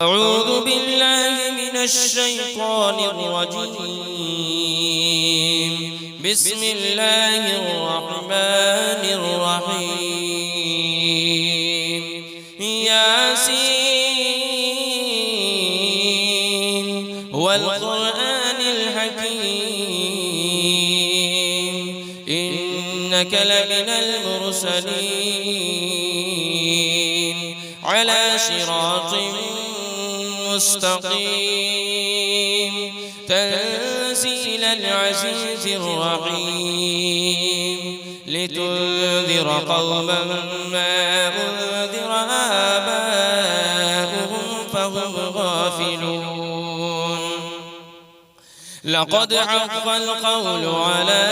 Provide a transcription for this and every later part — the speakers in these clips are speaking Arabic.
أعوذ بالله من الشيطان الرجيم. بسم الله الرحمن الرحيم. ياسين والقرآن الحكيم إنك لمن المرسلين على صراط مستقيم تنزيل العزيز الرحيم لتنذر قوما ما أنذر آباؤهم فهم غافلون. لقد حق القول على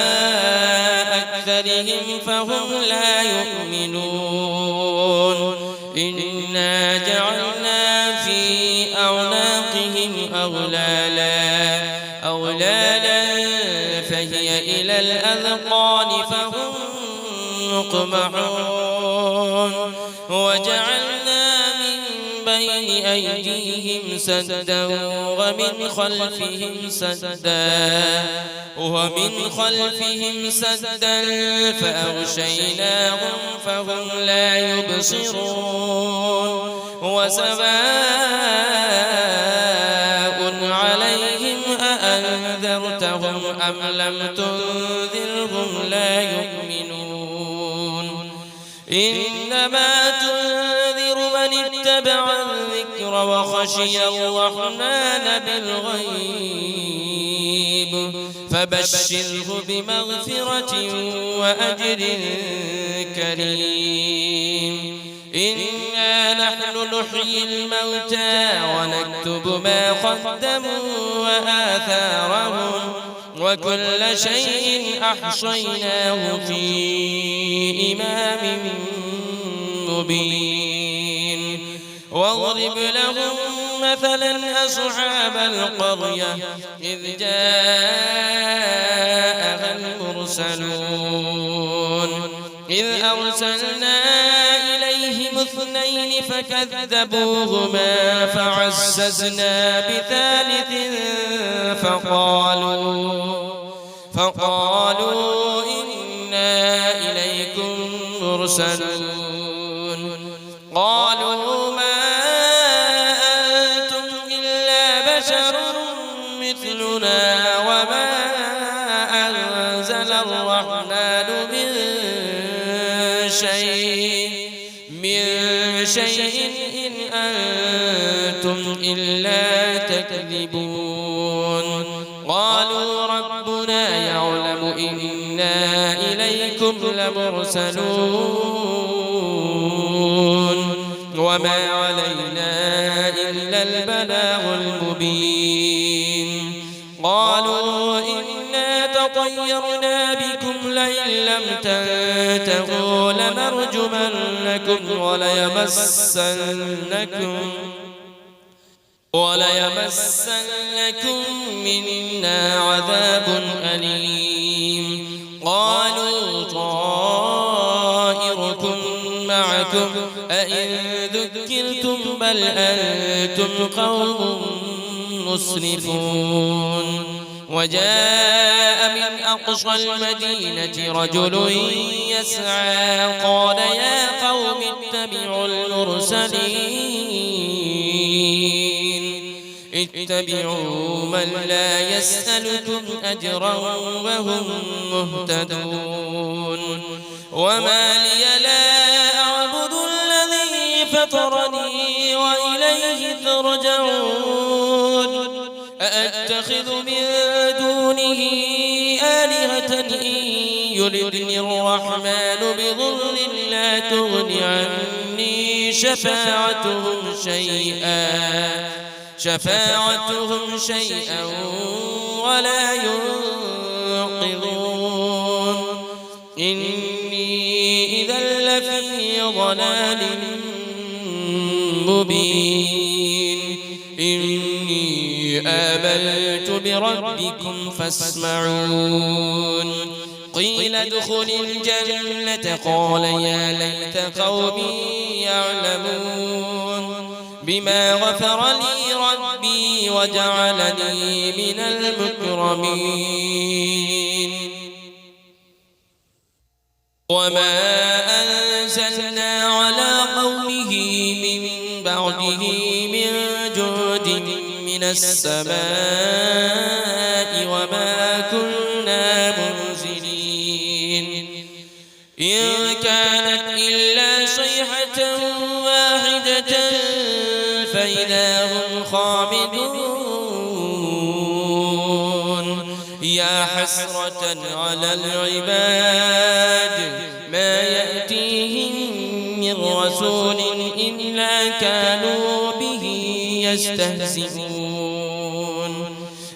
أكثرهم فهم لا يؤمنون. إنا جعلنا في أعناقهم أغلالا فهي إلى الأذقان فهم مقمحون. وجعلنا من بين أيديهم سدا ومن خلفهم سدا فأغشيناهم فهم لا يبصرون. وسواء عليهم أأنذرتهم أم لم تنذرهم لا يؤمنون. إنما تنذر من اتبع الذكر وخشي الرحمن بالغيب فبشره بمغفرة وأجر كريم. إنا نحن نحيي الموتى ونكتب ما قدموا وآثارهم وكل شيء أحصيناه في إمام مبين. واضرب لهم مثلا أصحاب القرية إذ جاءها المرسلون إذ أرسلنا إليهم اثنين فكذبوهما فعززنا بثالث فقالوا إنا إليكم مرسلون. قالوا ما أنتم إلا بشر مثلنا وما أنزل الرحمن من شيء إن أنتم إلا تكذبون. قالوا ربنا يعلم إنا إليكم لمرسلون وما علينا إلا البلاغ المبين. قالوا إنا تطيرنا بكم لئن لم تنتهوا لنرجمنكم وليمسنكم منا عذاب أليم. قالوا طائركم معكم أئن ذكرتم بل أنتم قوم مسرفون. وجاء من أقصى المدينة رجل يسعى قال يا قوم اتبعوا من لا يسألكم أجرا وهم مهتدون. وما لي لا أعبد الذي فطرني وإليه ترجعون. أأتخذ من دونه آلهة إن يردني الرحمن بضر لا تغن عني شفاعتهم شيئا ولا ينقذون. إني إذا لفي ضلال مبين. إني آمنت بربكم فاسمعون. قيل ادخل الجنة قال يا ليت قومي يعلمون. بما غفر لي ربي وجعلني من المكرمين وما أنزلنا على قومه من بعده من جود من السماء وما كنا منزلين إن كانت إلا صيحة واحدة فإذا هم خامدون يا حسرة على العباد ما يأتيهم من رسول إلا كانوا به يستهزئون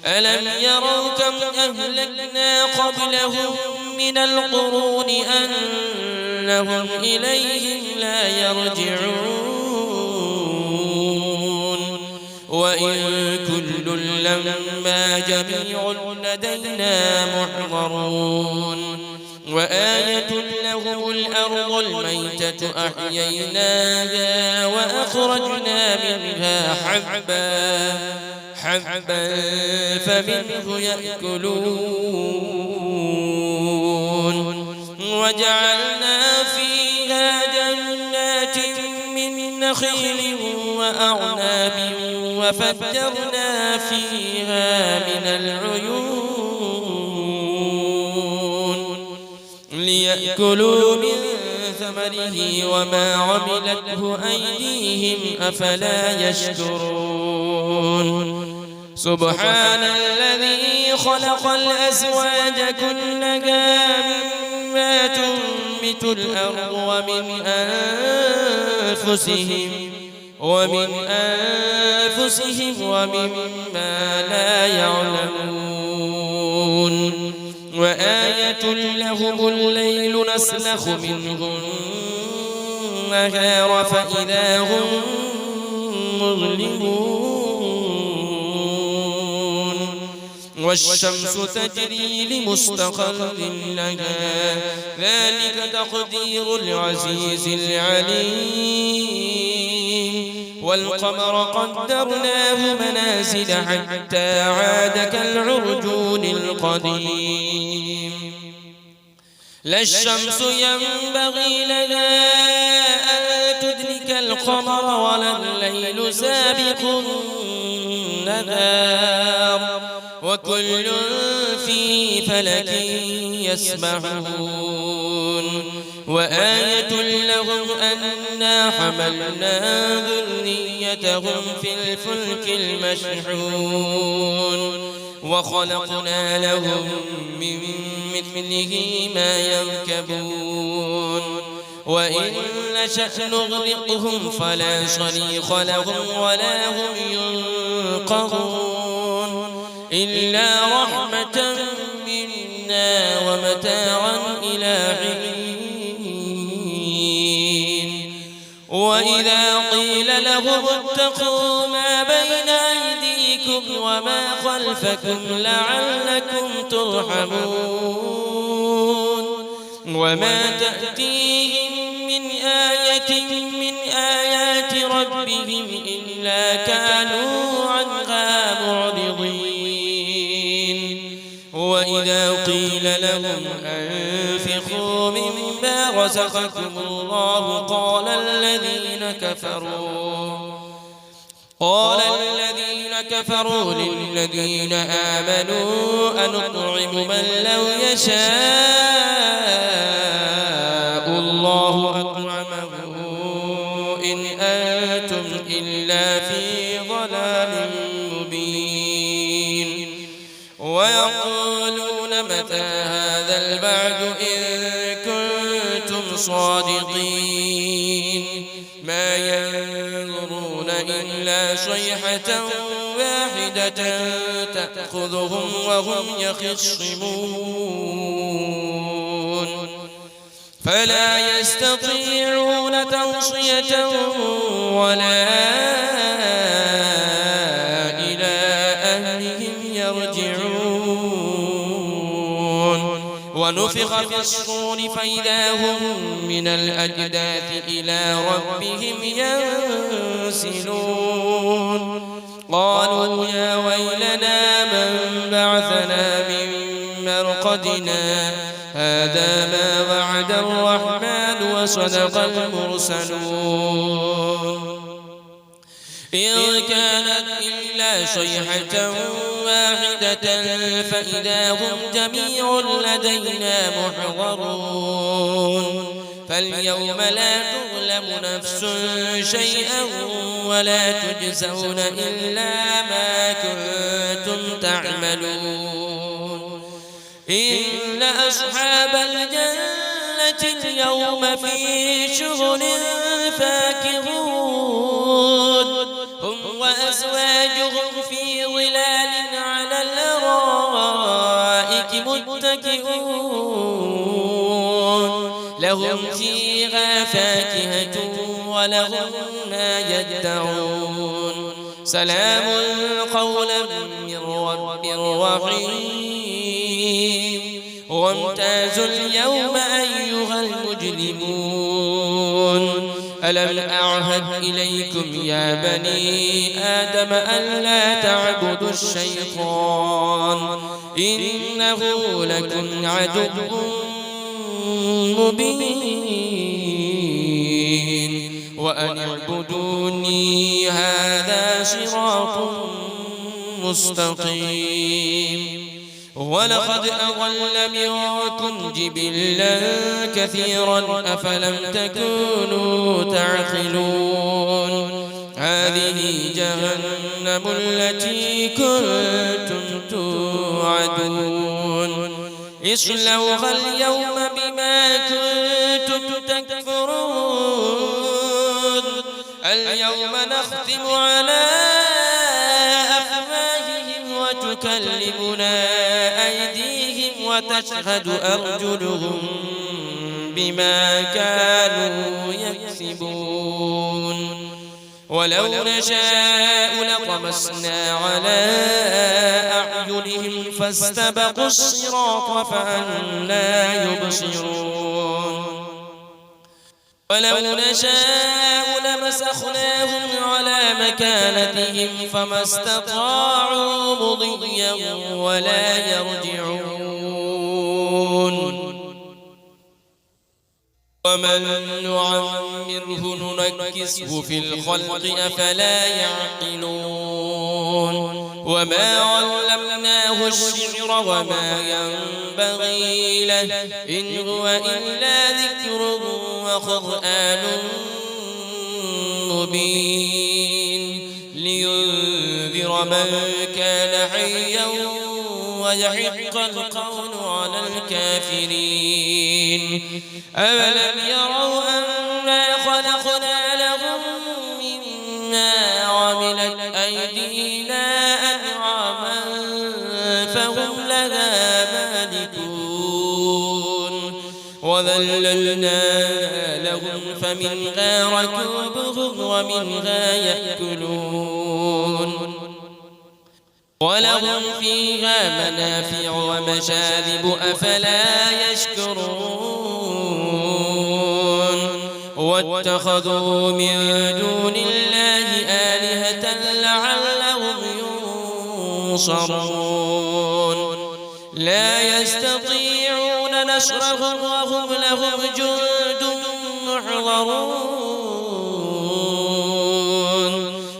ألم يروا كم أهلكنا قبلهم من القرون أنهم إليهم لا يرجعون وإن كل لما جميع لدينا محضرون وآية لهم الأرض الميتة أحييناها وأخرجنا منها حبا فمنه يأكلون وجعلنا فيها جنات من نخيل وأعناب وفجرنا فيها من العيون ليأكلوا من ثمره وما عملته أيديهم أفلا يشكرون سبحان الذي خلق الأزواج كلها مما تنبت الأرض ومن أنفسهم ومما لا يعلمون وآية لهم الليل نسلخ منه النهار فإذا هم مظلمون والشمس تجري لمستقر لها ذلك تقدير العزيز العليم والقمر قدرناه منازل حتى عاد كالعرجون القديم لا الشمس ينبغي لها أن تدرك القمر ولا الليل سابق النهار وكل في فلك يسبحون وآية لهم أنا حملنا ذريتهم في الفلك المشحون وخلقنا لهم من مثله ما يركبون وإن نشأ نغرقهم فلا صريخ لهم ولا هم ينقذون إلا رحمة منا ومتاعا إلى حين وإذا قيل لهم اتقوا ما بين أيديكم وما خلفكم لعلكم ترحمون وما تأتيهم من آية من آيات ربهم إلا كانوا عنها معرضين وإذا قيل لهم أنفقوا مما رزقكم الله قال الذين كفروا للذين آمنوا أنطعم من لو يشاء الله أطعمه إن أنتم إلا في ضلال مبين ويقولون متى هذا البعد إن كنتم صادقين ما ينظرون إلا صيحة واحدة تأخذهم وهم يخصمون فلا يستطيعون توصية ولا إلى أهلهم يرجعون ونفخ في الصور فإذا هم من الأجداث إلى ربهم ينسلون قالوا يا ويلنا من بعثنا من مرقدنا هذا ما وعد الرحمن وصدق المرسلون إن كانت إلا صيحة واحدة فإذا هم جميع لدينا محضرون فاليوم لا تظلم نفس شيئا ولا تجزون إلا ما كنتم تعملون إن أصحاب الجنة اليوم في شغل فاكهون هم وأزواجهم في ظلال على الأرائك متكئون لهم فيها فاكهة ولهم ما يدعون سلام قولا من رب رحيم وامتازوا اليوم أيها المجرمون ألم أعهد إليكم يا بني آدم ألا تعبدوا الشيطان إنه لكم عدو مبين وأن اعبدوني هذا صراط مستقيم ولقد أضل منكم جبلا كثيرا أفلم تكونوا تعقلون هذه جهنم التي كنتم توعدون اصلوها اليوم بما كنتم تكفرون اليوم نختم على أفواههم وتكلمنا أيديهم وتشهد أرجلهم بما كانوا يكسبون ولو نشاء لطمسنا على أعينهم فاستبقوا الصراط فأنى يبصرون ولو نشاء لمسخناهم على مكانتهم فما استطاعوا مضيا ولا يرجعون ومن نعمره ننكسه في الخلق أفلا يعقلون وما علمناه الشعر وما ينبغي له إن هو إلا ذكر وقرآن مبين لينذر من كان حيا ويحق القول على الكافرين أولم يروا أنا خلقنا لهم مما عملت أيدينا أنعاما فهم لها مالكون وذللنا لهم فمنها ركوبهم ومنها يأكلون ولهم فيها منافع ومشارب أفلا يشكرون واتخذوا من دون الله آلهة لعلهم ينصرون لا يستطيعون نصرهم وهم لهم جند محضرون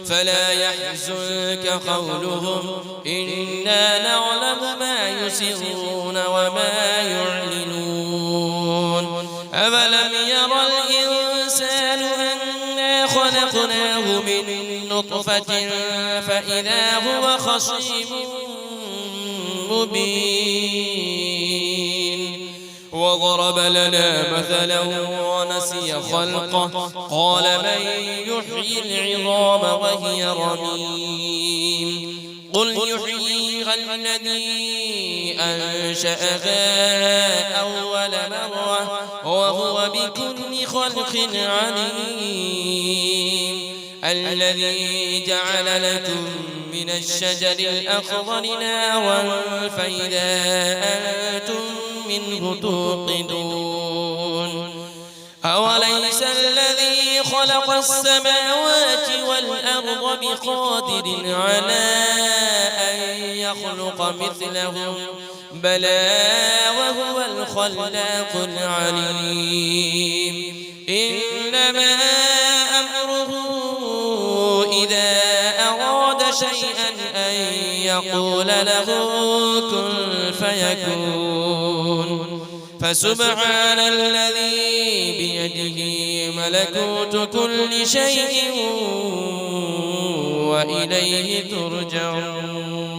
فلا يحزنك قولهم إنا نعلم ما يسرون وما يعلنون أفلم يرى الإنسان أنا خلقناه من نطفة فإذا هو خصيم مبين وضرب لنا مثلا ونسي خلقه قال من يحيي العظام وهي رميم قل يحييها الذي أنشأها أول مرة وهو بكل خلق عليم الذي جعل لكم من الشجر الأخضر نارا فإذا أنتم منه توقدون أوليس الذي خلق السماوات والأرض بقادر على أن يخلق مثلهم بلى وهو الخلاق العليم إنما أمره إذا أراد شيئا أن يقول له كن فيكون فسبحان الذي بيده ملكوت كل شيء وإليه ترجعون